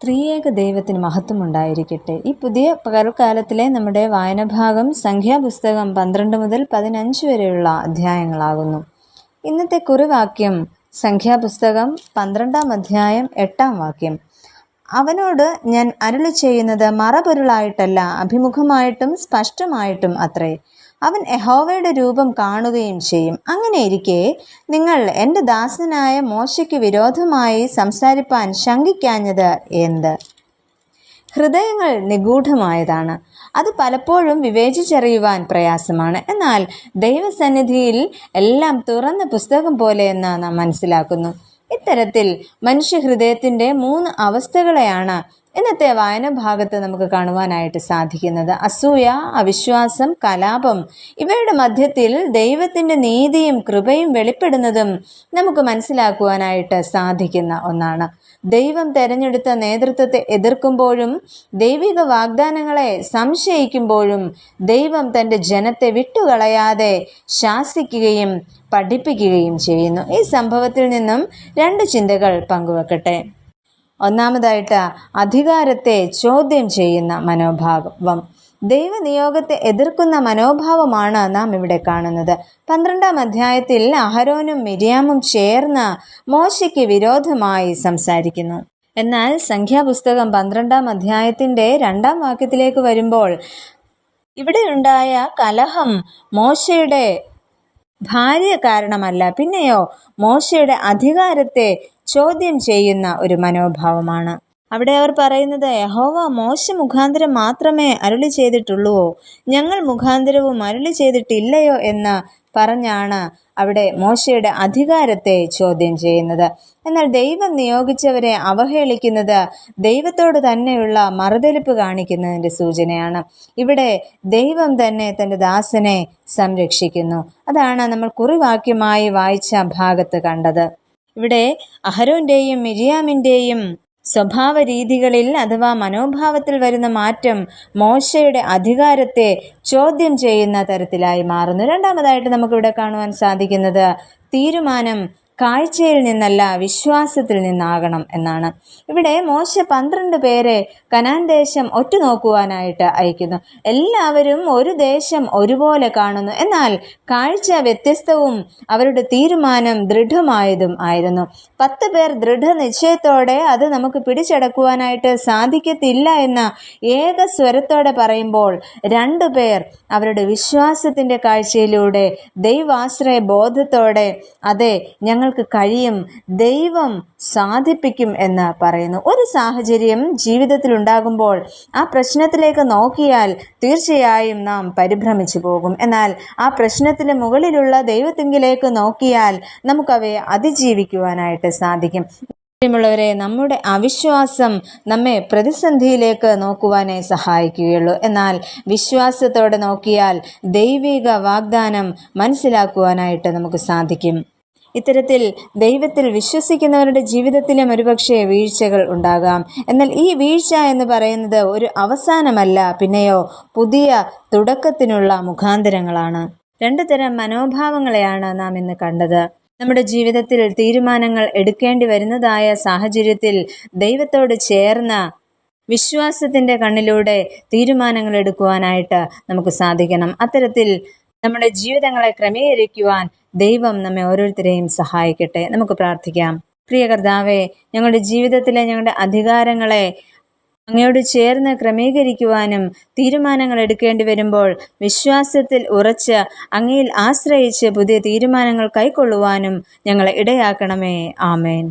ത്രിയേക ദൈവത്തിന് മഹത്വമുണ്ടായിരിക്കട്ടെ. ഈ പുതിയ പകൽക്കാലത്തിലെ നമ്മുടെ വായനഭാഗം സംഖ്യാപുസ്തകം 12 മുതൽ 15 വരെയുള്ള അധ്യായങ്ങളാകുന്നു. ഇന്നത്തെ കുറിവാക്യം സംഖ്യാപുസ്തകം 12-ാം അധ്യായം 8-ാം വാക്യം. അവനോട് ഞാൻ അരുളി ചെയ്യുന്നത് മറപൊരുളായിട്ടല്ല, അഭിമുഖമായിട്ടും സ്പഷ്ടമായിട്ടും അത്രേ. അവൻ യഹോവയുടെ രൂപം കാണുകയും ചെയ്യും. അങ്ങനെയിരിക്കെ നിങ്ങൾ എൻ്റെ ദാസനായ മോശയ്ക്ക് വിരോധമായി സംസാരിപ്പാൻ ശങ്കിക്കാഞ്ഞത് എന്ത്? ഹൃദയങ്ങൾ നിഗൂഢമായതാണ്, അത് പലപ്പോഴും വിവേചിച്ചറിയുവാൻ പ്രയാസമാണ്. എന്നാൽ ദൈവസന്നിധിയിൽ എല്ലാം തുറന്ന പുസ്തകം പോലെയെന്ന് നാം മനസ്സിലാക്കുന്നു. ഇത്തരത്തിൽ മനുഷ്യഹൃദയത്തിൻ്റെ 3 അവസ്ഥകളെയാണ് ഇന്നത്തെ വായന ഭാഗത്ത് നമുക്ക് കാണുവാനായിട്ട് സാധിക്കുന്നത്. അസൂയ, അവിശ്വാസം, കലാപം. ഇവയുടെ മധ്യത്തിൽ ദൈവത്തിൻ്റെ നീതിയും കൃപയും വെളിപ്പെടുന്നതും നമുക്ക് മനസ്സിലാക്കുവാനായിട്ട് സാധിക്കുന്ന ഒന്നാണ്. ദൈവം തെരഞ്ഞെടുത്ത നേതൃത്വത്തെ എതിർക്കുമ്പോഴും ദൈവിക വാഗ്ദാനങ്ങളെ സംശയിക്കുമ്പോഴും ദൈവം തൻ്റെ ജനത്തെ വിട്ടുകളയാതെ ശാസിക്കുകയും പഠിപ്പിക്കുകയും ചെയ്യുന്നു. ഈ സംഭവത്തിൽ നിന്നും 2 ചിന്തകൾ പങ്കുവെക്കട്ടെ. ഒന്നാമതായിട്ട്, അധികാരത്തെ ചോദ്യം ചെയ്യുന്ന മനോഭാവം. ദൈവനിയോഗത്തെ എതിർക്കുന്ന മനോഭാവമാണ് നാം ഇവിടെ കാണുന്നത്. 12-ാം അധ്യായത്തിൽ അഹരോനും മിര്യാമും ചേർന്ന് മോശയ്ക്ക് വിരോധമായി സംസാരിക്കുന്നു. എന്നാൽ സംഖ്യാപുസ്തകം 12-ാം അധ്യായത്തിൻ്റെ 2-ാം വാക്യത്തിലേക്ക് വരുമ്പോൾ ഇവിടെയുണ്ടായ കലഹം മോശയുടെ ഭാര്യ കാരണമല്ല, പിന്നെയോ മോശയുടെ അധികാരത്തെ ചോദ്യം ചെയ്യുന്ന ഒരു മനോഭാവമാണ്. അവിടെ അവർ പറയുന്നത്, യഹോവ മോശ മുഖാന്തരം മാത്രമേ അരുളി ചെയ്തിട്ടുള്ളുവോ, ഞങ്ങൾ മുഖാന്തരവും അരുളി ചെയ്തിട്ടില്ലയോ എന്ന് പറഞ്ഞാണ് അവിടെ മോശയുടെ അധികാരത്തെ ചോദ്യം ചെയ്യുന്നത്. എന്നാൽ ദൈവം നിയോഗിച്ചവരെ അവഹേളിക്കുന്നത് ദൈവത്തോട് തന്നെയുള്ള മറുതലിപ്പ് കാണിക്കുന്നതിൻ്റെ സൂചനയാണ്. ഇവിടെ ദൈവം തന്നെ തൻ്റെ ദാസനെ സംരക്ഷിക്കുന്നു. അതാണ് നമ്മൾ കുറിവാക്യമായി വായിച്ച ഭാഗത്ത് കണ്ടത്. ഇവിടെ അഹരോന്റെയും മിര്യാമിൻ്റെയും സ്വഭാവ രീതികളിൽ അഥവാ മനോഭാവത്തിൽ വരുന്ന മാറ്റം മോശയുടെ അധികാരത്തെ ചോദ്യം ചെയ്യുന്ന തരത്തിലായി മാറുന്നു. രണ്ടാമതായിട്ട് നമുക്കിവിടെ കാണുവാൻ സാധിക്കുന്നത് തീരുമാനം കാഴ്ചയിൽ നിന്നല്ല വിശ്വാസത്തിൽ നിന്നാകണം എന്നാണ്. ഇവിടെ മോശ 12 പേരെ കനാൻ ദേശം ഒറ്റുനോക്കുവാനായിട്ട് അയക്കുന്നു. എല്ലാവരും ഒരു ദേശം ഒരുപോലെ കാണുന്നു, എന്നാൽ കാഴ്ച വ്യത്യസ്തവും അവരുടെ തീരുമാനം ദൃഢമായതും ആയിരുന്നു. 10 പേർ ദൃഢനിശ്ചയത്തോടെ അത് നമുക്ക് പിടിച്ചടക്കുവാനായിട്ട് സാധിക്കത്തില്ല എന്ന ഏക സ്വരത്തോടെ പറയുമ്പോൾ 2 പേർ അവരുടെ വിശ്വാസത്തിൻ്റെ കാഴ്ചയിലൂടെ ദൈവാശ്രയ ബോധത്തോടെ അതെ ഞങ്ങൾക്ക് കഴിയും, ദൈവം സാധിപ്പിക്കും എന്ന് പറയുന്നു. ഒരു സാഹചര്യം ജീവിതത്തിൽ ഉണ്ടാകുമ്പോൾ ആ പ്രശ്നത്തിലേക്ക് നോക്കിയാൽ തീർച്ചയായും നാം പരിഭ്രമിച്ചു പോകും. എന്നാൽ ആ പ്രശ്നത്തിന് മുകളിലുള്ള ദൈവത്തിങ്കിലേക്ക് നോക്കിയാൽ നമുക്കവയെ അതിജീവിക്കുവാനായിട്ട് സാധിക്കും. പ്രിയമുള്ളവരെ, നമ്മുടെ അവിശ്വാസം നമ്മെ പ്രതിസന്ധിയിലേക്ക് നോക്കുവാനേ സഹായിക്കുകയുള്ളൂ. എന്നാൽ വിശ്വാസത്തോടെ നോക്കിയാൽ ദൈവിക വാഗ്ദാനം മനസ്സിലാക്കുവാനായിട്ട് നമുക്ക് സാധിക്കും. ഇത്തരത്തിൽ ദൈവത്തിൽ വിശ്വസിക്കുന്നവരുടെ ജീവിതത്തിലും ഒരുപക്ഷെ വീഴ്ചകൾ ഉണ്ടാകാം. എന്നാൽ ഈ വീഴ്ച എന്ന് പറയുന്നത് ഒരു അവസാനമല്ല, പിന്നെയോ പുതിയ തുടക്കത്തിനുള്ള മുഖാന്തരങ്ങളാണ്. 2 തരം മനോഭാവങ്ങളെയാണ് നാം ഇന്ന് കണ്ടത്. നമ്മുടെ ജീവിതത്തിൽ തീരുമാനങ്ങൾ എടുക്കേണ്ടി വരുന്നതായ സാഹചര്യത്തിൽ ദൈവത്തോട് ചേർന്ന് വിശ്വാസത്തിൻ്റെ കണ്ണിലൂടെ തീരുമാനങ്ങൾ എടുക്കുവാനായിട്ട് നമുക്ക് സാധിക്കണം. അത്തരത്തിൽ നമ്മുടെ ജീവിതങ്ങളെ ക്രമീകരിക്കുവാൻ ദൈവം നമ്മെ ഓരോരുത്തരെയും സഹായിക്കട്ടെ. നമുക്ക് പ്രാർത്ഥിക്കാം. പ്രിയ കർത്താവേ, ഞങ്ങളുടെ ജീവിതത്തിലെ ഞങ്ങളുടെ അധികാരങ്ങളെ അങ്ങയോട് ചേർന്ന് ക്രമീകരിക്കുവാനും തീരുമാനങ്ങൾ എടുക്കേണ്ടി വരുമ്പോൾ വിശ്വാസത്തിൽ ഉറച്ച് അങ്ങയിൽ ആശ്രയിച്ച് പുതിയ തീരുമാനങ്ങൾ കൈക്കൊള്ളുവാനും ഞങ്ങളെ ഇടയാക്കണമേ. ആമേൻ.